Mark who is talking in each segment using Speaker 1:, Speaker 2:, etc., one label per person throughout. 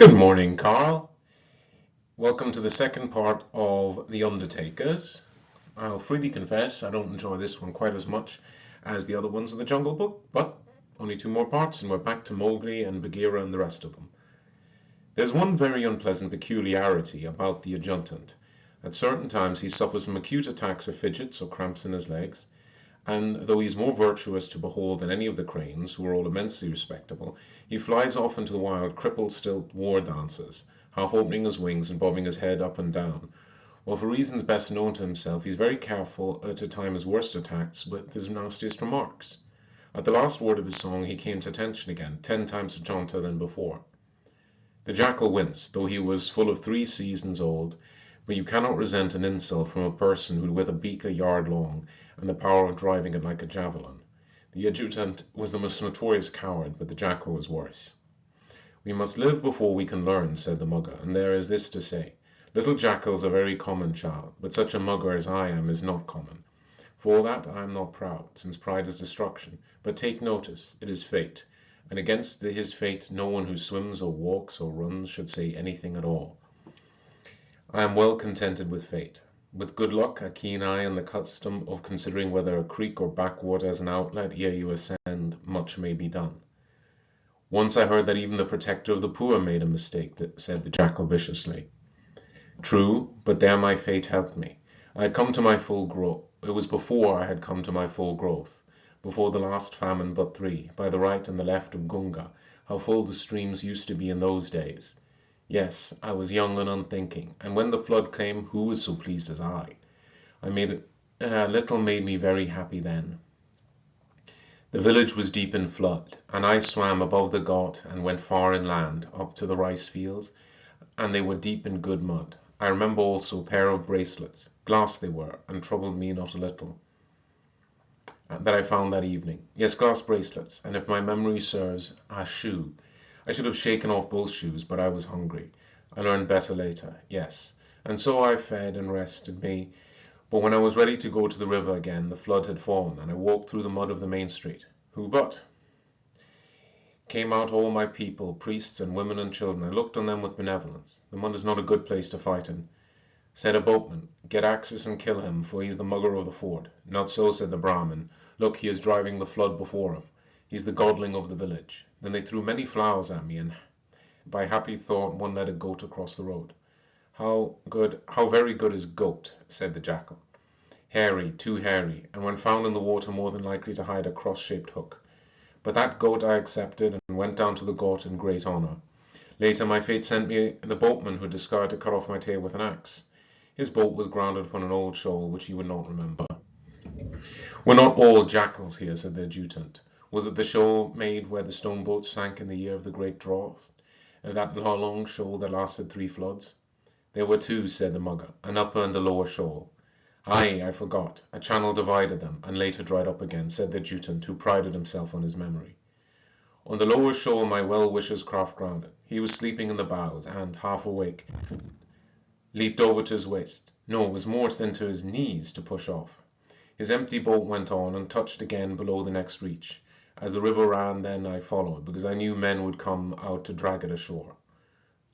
Speaker 1: Good morning, Carl. Welcome to the second part of The Undertakers. I'll freely confess I don't enjoy this one quite as much as the other ones in the Jungle Book, but only two more parts and we're back to Mowgli and Bagheera and the rest of them. There's one very unpleasant peculiarity about the adjutant. At certain times he suffers from acute attacks of fidgets or cramps in his legs, and though he is more virtuous to behold than any of the cranes, who are all immensely respectable, he flies off into the wild crippled stilt war dances, half opening his wings and bobbing his head up and down, while for reasons best known to himself he's very careful to time his worst attacks with his nastiest remarks. At the last word of his song he came to attention again, 10 times jaunter than before. The jackal winced, though he was full of 3 seasons old, but you cannot resent an insult from a person who with a beak a yard long, and the power of driving it like a javelin. The adjutant was the most notorious coward, but the jackal was worse. We must live before we can learn, said the mugger, and there is this to say. Little jackals are very common, child, but such a mugger as I am is not common. For all that I am not proud, since pride is destruction, but take notice, it is fate, and against his fate no one who swims or walks or runs should say anything at all. I am well contented with fate. With good luck, a keen eye, and the custom of considering whether a creek or backwater has an outlet ere you ascend, much may be done. Once I heard that even the protector of the poor made a mistake, said the jackal viciously. True, but there my fate helped me. I had come to my full growth. It was before I had come to my full growth, before the last famine but 3, by the right and the left of Gunga, how full the streams used to be in those days. Yes, I was young and unthinking, and when the flood came, who was so pleased as I? Little made me very happy then. The village was deep in flood, and I swam above the ghat and went far inland, up to the rice fields, and they were deep in good mud. I remember also a pair of bracelets, glass they were, and troubled me not a little, that I found that evening. Yes, glass bracelets, and if my memory serves, a shoe. I should have shaken off both shoes, but I was hungry. I learned better later, yes. And so I fed and rested me, but when I was ready to go to the river again, the flood had fallen, and I walked through the mud of the main street. Who but? Came out all my people, priests and women and children. I looked on them with benevolence. The mud is not a good place to fight in. Said a boatman, get axes and kill him, for he is the mugger of the ford. Not so, said the Brahmin. Look, he is driving the flood before him. He's the godling of the village. Then they threw many flowers at me, and by happy thought one led a goat across the road. How very good is goat, said the jackal. Hairy, too hairy, and when found in the water more than likely to hide a cross-shaped hook. But that goat I accepted, and went down to the ghat in great honor. Later my fate sent me the boatman who discarded to cut off my tail with an axe. His boat was grounded upon an old shoal which he would not remember. We're not all jackals here, said the adjutant. Was it the shoal made where the stone boat sank in the year of the great drought? That long shoal that lasted 3 floods? There were 2, said the mugger, an upper and a lower shoal. Aye, I forgot. A channel divided them, and later dried up again, said the adjutant, who prided himself on his memory. On the lower shoal my well-wisher's craft grounded. He was sleeping in the bows, and, half awake, leaped over to his waist. No, it was more than to his knees to push off. His empty boat went on, and touched again below the next reach. As the river ran, then I followed, because I knew men would come out to drag it ashore.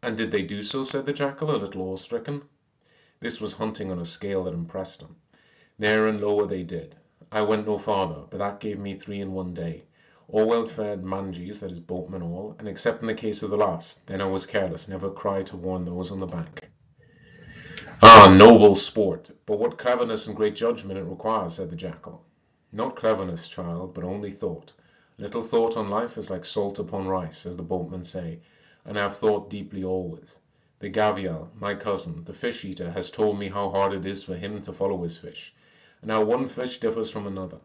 Speaker 1: And did they do so? Said the jackal, a little awe-stricken. This was hunting on a scale that impressed him. Nearer and lower they did. I went no farther, but that gave me 3 in one day. All well-fed mangees, that is boatmen all, and except in the case of the last, then I was careless, never cried to warn those on the bank. Ah, noble sport! But what cleverness and great judgment it requires, said the jackal. Not cleverness, child, but only thought. Little thought on life is like salt upon rice, as the boatmen say, and I have thought deeply always. The Gavial, my cousin, the fish-eater, has told me how hard it is for him to follow his fish, and how one fish differs from another,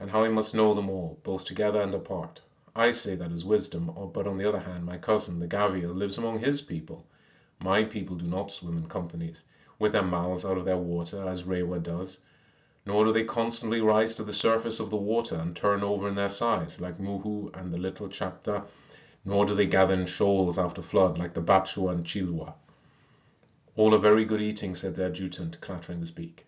Speaker 1: and how he must know them all, both together and apart. I say that is wisdom, but on the other hand, my cousin, the Gavial, lives among his people. My people do not swim in companies, with their mouths out of their water, as Rewa does, nor do they constantly rise to the surface of the water and turn over in their size, like Muhu and the little Chapta, nor do they gather in shoals after flood, like the Batchua and Chilwa. All are very good eating, said the adjutant, clattering his beak.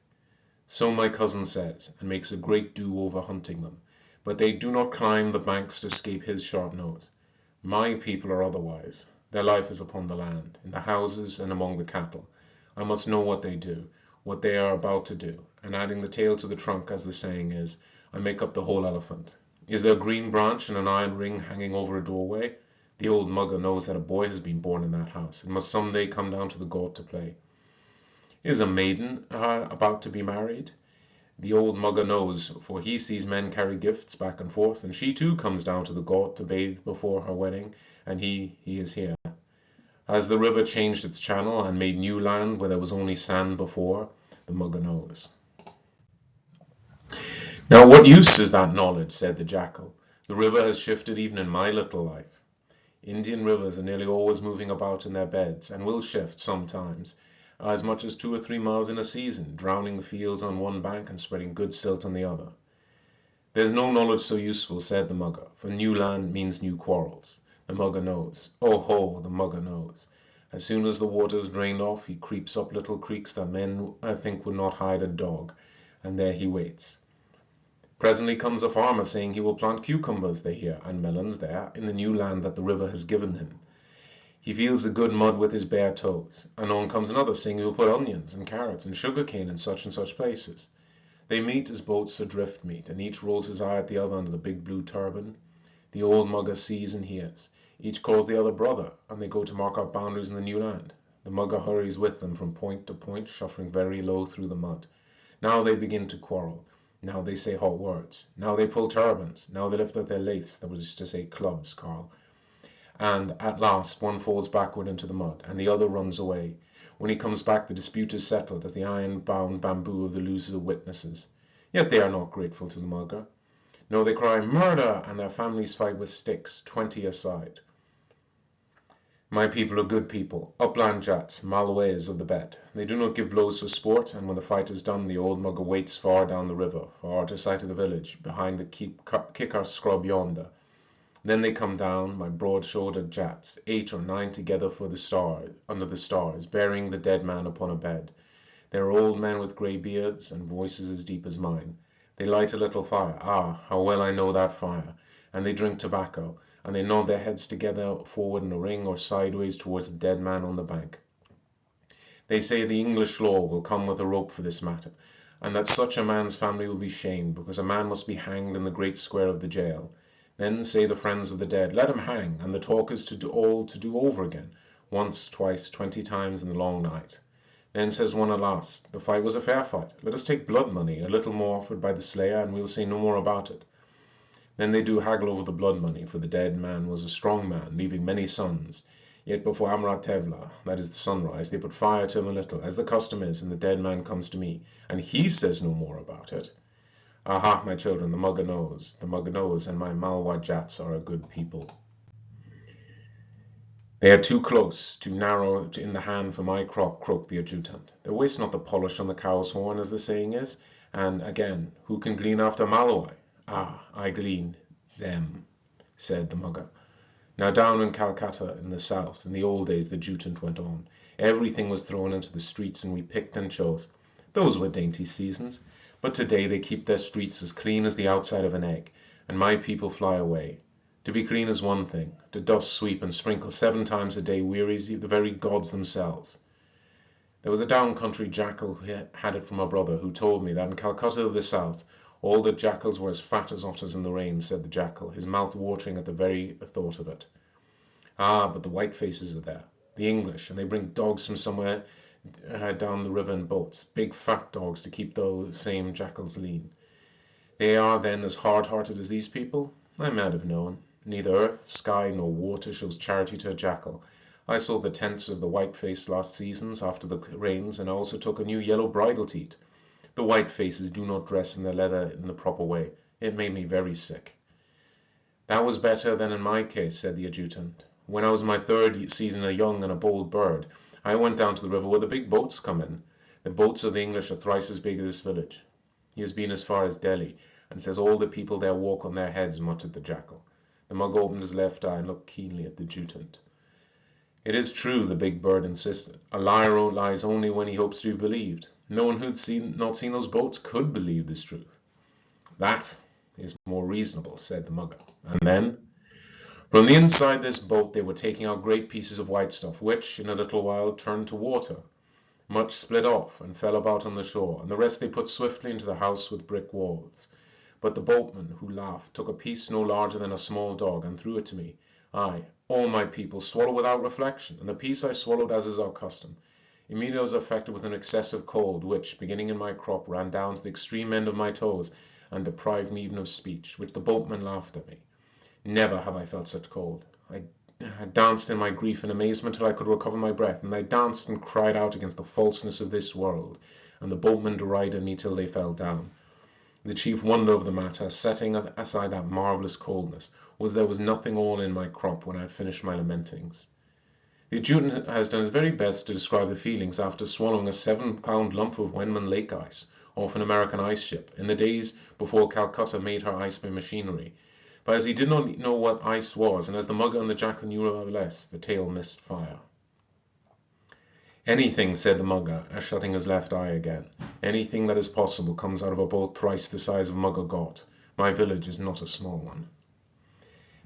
Speaker 1: So my cousin says, and makes a great do over hunting them, but they do not climb the banks to escape his sharp nose. My people are otherwise. Their life is upon the land, in the houses and among the cattle. I must know what they do, what they are about to do, and adding the tail to the trunk, as the saying is, I make up the whole elephant. Is there a green branch and an iron ring hanging over a doorway? The old mugger knows that a boy has been born in that house, and must some day come down to the ghaut to play. Is a maiden about to be married? The old mugger knows, for he sees men carry gifts back and forth, and she too comes down to the ghaut to bathe before her wedding, and he is here. Has the river changed its channel and made new land where there was only sand before? The mugger knows. Now what use is that knowledge, said the jackal. The river has shifted even in my little life. Indian rivers are nearly always moving about in their beds, and will shift sometimes, as much as 2 or 3 miles in a season, drowning the fields on one bank and spreading good silt on the other. There's no knowledge so useful, said the mugger, for new land means new quarrels. The mugger knows. Oh ho, the mugger knows. As soon as the water is drained off, he creeps up little creeks that men, I think, would not hide a dog, and there he waits. Presently comes a farmer saying he will plant cucumbers, they hear, and melons there, in the new land that the river has given him. He feels the good mud with his bare toes. Anon comes another saying he will put onions and carrots and sugar cane in such and such places. They meet as boats for drift meet, and each rolls his eye at the other under the big blue turban. The old mugger sees and hears. Each calls the other brother, and they go to mark out boundaries in the new land. The mugger hurries with them from point to point, shuffling very low through the mud. Now they begin to quarrel. Now they say hot words. Now they pull turbans. Now they lift up their laths, that was to say clubs, Carl. And at last one falls backward into the mud, and the other runs away. When he comes back, the dispute is settled as the iron-bound bamboo of the losers are witnesses. Yet they are not grateful to the mugger. No, they cry, murder, and their families fight with sticks, 20 aside. My people are good people, upland Jats, Malaways of the bet. They do not give blows for sport, and when the fight is done, the old mugger waits far down the river, far to sight of the village, behind the kikar scrub yonder. Then they come down, my broad-shouldered Jats, 8 or 9 together for the stars, under the stars, burying the dead man upon a bed. They are old men with grey beards, and voices as deep as mine. They light a little fire, ah, how well I know that fire, and they drink tobacco, and they nod their heads together forward in a ring or sideways towards the dead man on the bank. They say the English law will come with a rope for this matter, and that such a man's family will be shamed, because a man must be hanged in the great square of the jail. Then say the friends of the dead, let him hang, and the talk is to do over again, once, twice, 20 times in the long night. Then says one at last, the fight was a fair fight. Let us take blood money, a little more offered by the slayer, and we will say no more about it. Then they do haggle over the blood money, for the dead man was a strong man, leaving many sons. Yet before Amrat Tevla, that is the sunrise, they put fire to him a little, as the custom is, and the dead man comes to me, and he says no more about it. Aha, my children, the mugger knows, and my Malwa Jats are a good people. They are too close, too narrow in the hand for my crop, croaked the adjutant. They waste not the polish on the cow's horn, as the saying is, and again, who can glean after Malawai? Ah, I glean them, said the mugger. Now down in Calcutta in the south, in the old days, the adjutant went on, everything was thrown into the streets and we picked and chose. Those were dainty seasons. But today they keep their streets as clean as the outside of an egg, and my people fly away. To be clean is one thing, to dust, sweep, and sprinkle 7 times a day wearies the very gods themselves. There was a down-country jackal who had it from a brother, who told me that in Calcutta of the south all the jackals were as fat as otters in the rain, said the jackal, his mouth watering at the very thought of it. Ah, but the white faces are there, the English, and they bring dogs from somewhere down the river in boats, big fat dogs to keep those same jackals lean. They are then as hard-hearted as these people? I might have known. Neither earth, sky, nor water shows charity to a jackal. I saw the tents of the white-face last seasons after the rains, and I also took a new yellow bridle to eat. The white faces do not dress in their leather in the proper way. It made me very sick. That was better than in my case, said the adjutant. When I was in my 3rd season a young and a bold bird, I went down to the river where the big boats come in. The boats of the English are thrice as big as this village. He has been as far as Delhi, and says all the people there walk on their heads, muttered the jackal. The mugger opened his left eye and looked keenly at the adjutant. It is true, the big bird insisted. A liar lies only when he hopes to be believed. No one who'd not seen those boats could believe this truth. That is more reasonable, said the mugger. And then? From the inside this boat they were taking out great pieces of white stuff, which, in a little while, turned to water. Much split off and fell about on the shore, and the rest they put swiftly into the house with brick walls. But the boatman, who laughed, took a piece no larger than a small dog, and threw it to me. I, all my people, swallow without reflection, and the piece I swallowed as is our custom. Immediately I was affected with an excessive cold, which, beginning in my crop, ran down to the extreme end of my toes, and deprived me even of speech, which the boatman laughed at me. Never have I felt such cold. I danced in my grief and amazement till I could recover my breath, and I danced and cried out against the falseness of this world, and the boatmen derided me till they fell down. The chief wonder of the matter, setting aside that marvellous coldness, was there was nothing all in my crop when I had finished my lamentings. The adjutant has done his very best to describe the feelings after swallowing a 7-pound lump of Wenman Lake ice off an American ice ship in the days before Calcutta made her ice by machinery. But as he did not know what ice was, and as the Mugger and the Jackal knew rather less, the tale missed fire. Anything, said the Mugger, shutting his left eye again, anything that is possible comes out of a boat thrice the size of Mugger Got. My village is not a small one.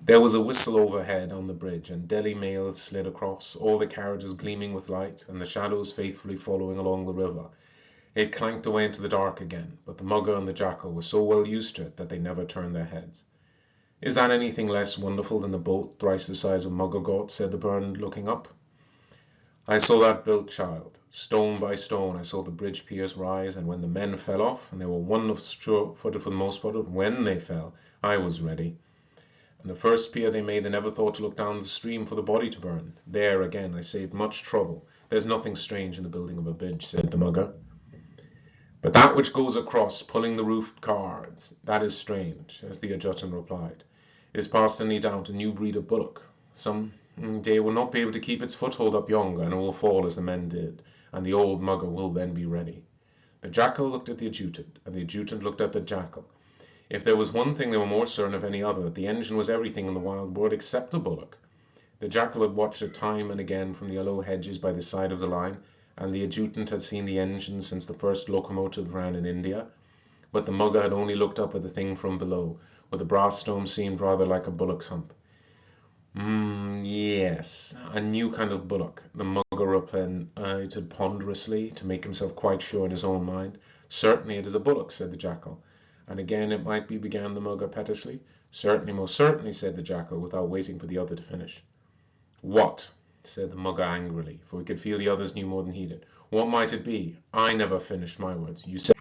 Speaker 1: There was a whistle overhead on the bridge, and Delhi mails slid across, all the carriages gleaming with light, and the shadows faithfully following along the river. It clanked away into the dark again, but the Mugger and the Jackal were so well used to it that they never turned their heads. Is that anything less wonderful than the boat thrice the size of Mugger Got? Said the Burn, looking up. I saw that built, child. Stone by stone I saw the bridge piers rise, and when the men fell off, and they were one-footed for the most part, when they fell, I was ready. And the first pier they made, they never thought to look down the stream for the body to burn. There, again, I saved much trouble. There's nothing strange in the building of a bridge, said the Mugger. But that which goes across, pulling the roofed cards, that is strange, as the adjutant replied. It is passing down to new breed of bullock. Some day will not be able to keep its foothold up yonder, and it will fall as the men did, and the old Mugger will then be ready. The Jackal looked at the adjutant, and the adjutant looked at the Jackal. If there was one thing they were more certain of any other, that the engine was everything in the wild world except a bullock. The Jackal had watched it time and again from the yellow hedges by the side of the line, and the adjutant had seen the engine since the first locomotive ran in India, but the Mugger had only looked up at the thing from below, where the brass dome seemed rather like a bullock's hump. Yes, a new kind of bullock, the Mugger repeated ponderously, to make himself quite sure in his own mind. Certainly it is a bullock, said the Jackal. And again it might be, began the Mugger pettishly. Certainly, most certainly, said the Jackal, without waiting for the other to finish. What? Said the Mugger angrily, for he could feel the others knew more than he did. What might it be? I never finished my words. You said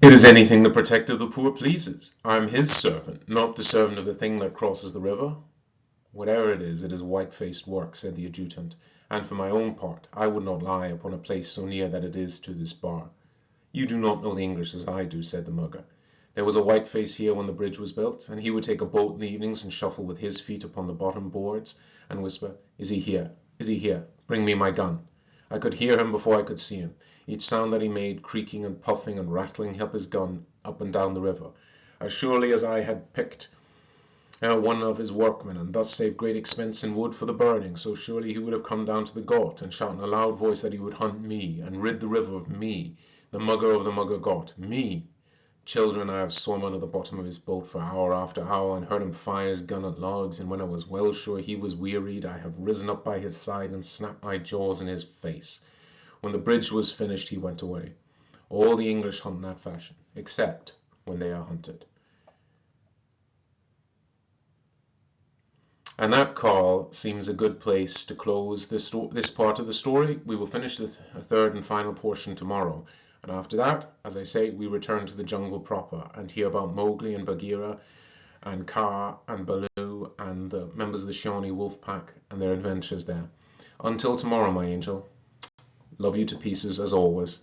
Speaker 1: it is anything the protector of the poor pleases. I am his servant, not the servant of the thing that crosses the river. Whatever it is white-faced work, said the adjutant, and for my own part, I would not lie upon a place so near that it is to this bar. You do not know the English as I do, said the Mugger. There was a white face here when the bridge was built, and he would take a boat in the evenings and shuffle with his feet upon the bottom boards, and whisper, Is he here? Is he here? Bring me my gun. I could hear him before I could see him, each sound that he made creaking and puffing and rattling up his gun up and down the river. As surely as I had picked one of his workmen, and thus saved great expense in wood for the burning, so surely he would have come down to the Got, and shout in a loud voice that he would hunt me, and rid the river of me, the Mugger of the Mugger Got, me. Children, I have swum under the bottom of his boat for hour after hour, and heard him fire his gun at logs, and when I was well sure he was wearied, I have risen up by his side and snapped my jaws in his face. When the bridge was finished, he went away. All the English hunt in that fashion, except when they are hunted. And that, Carl, seems a good place to close this part of the story. We will finish the third and final portion tomorrow. And after that, as I say, we return to the jungle proper and hear about Mowgli and Bagheera and Kaa and Baloo and the members of the Shawnee wolf pack and their adventures there. Until tomorrow, my angel. Love you to pieces as always.